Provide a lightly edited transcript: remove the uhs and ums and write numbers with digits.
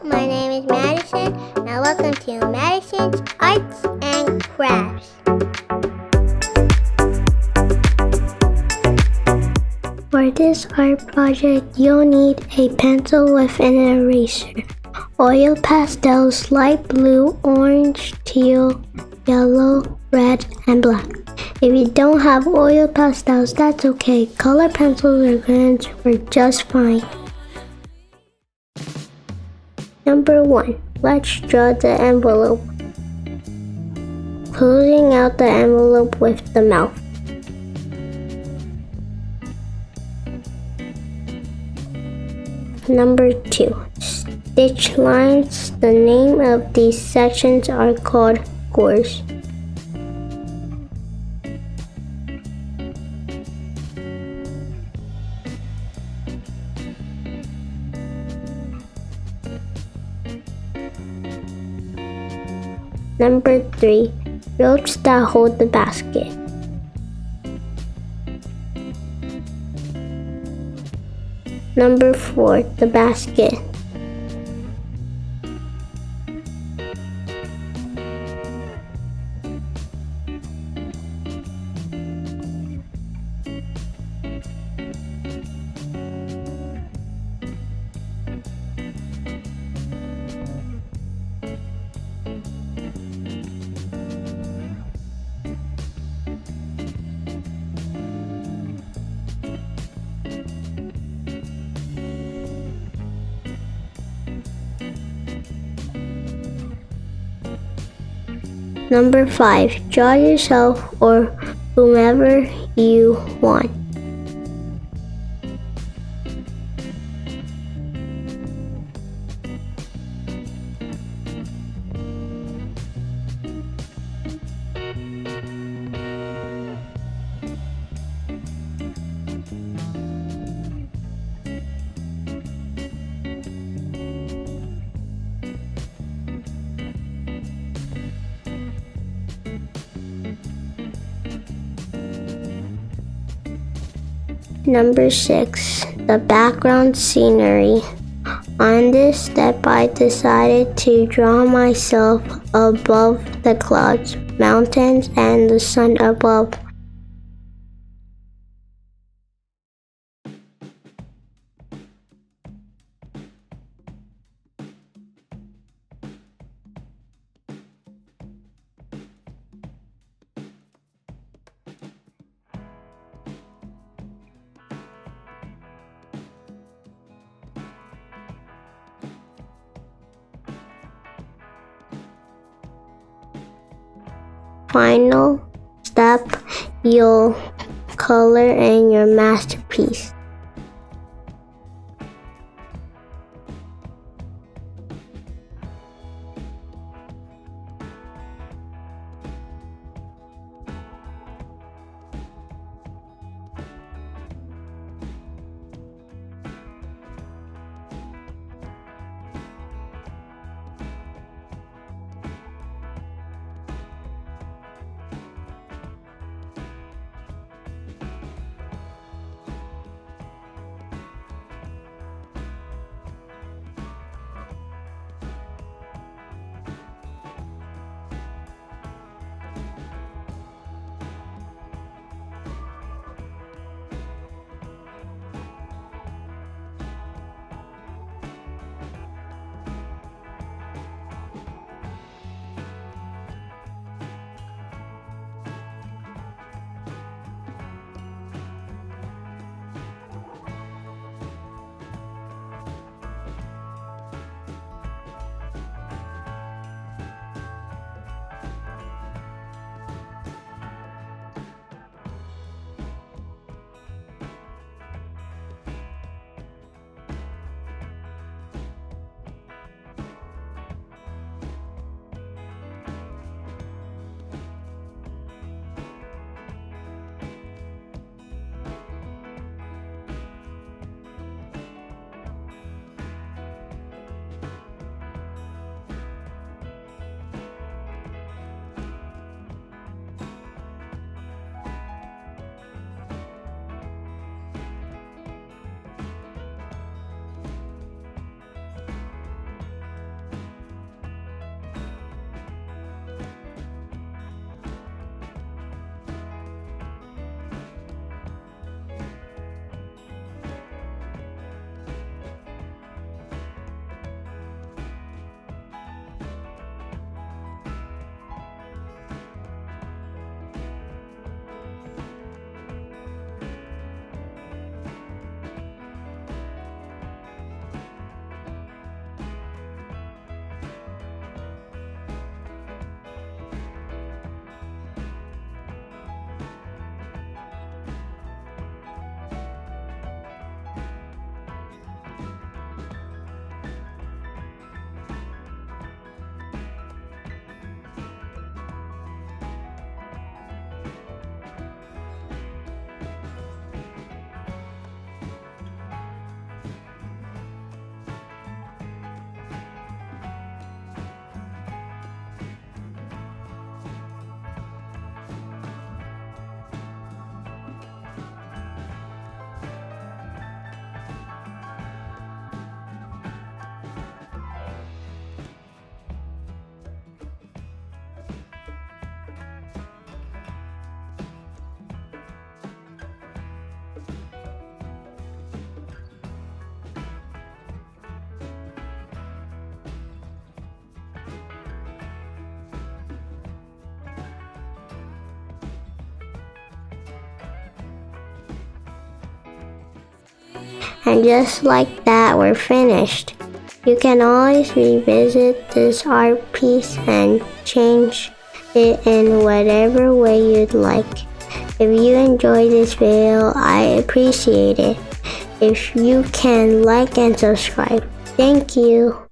my name is Madison, and welcome to Madison's Arts and Crafts. For this art project, you'll need a pencil with an eraser, oil pastels, light blue, orange, teal, yellow, red, and black. If you don't have oil pastels, that's okay. Color pencils or crayons work just fine. Number 1. Let's draw the envelope. Closing out the envelope with the mouth. Number 2. Stitch lines. The name of these sections are called gores. Number 3. Ropes that hold the basket. Number 4. The basket. Number 5. Draw yourself or whomever you want. Number 6. The background scenery. On this step, I decided to draw myself above the clouds, mountains, and the sun above. Final step, you'll color in your masterpiece. And just like that, we're finished. You can always revisit this art piece and change it in whatever way you'd like. If you enjoyed this video, I appreciate it. If you can like and subscribe. Thank you.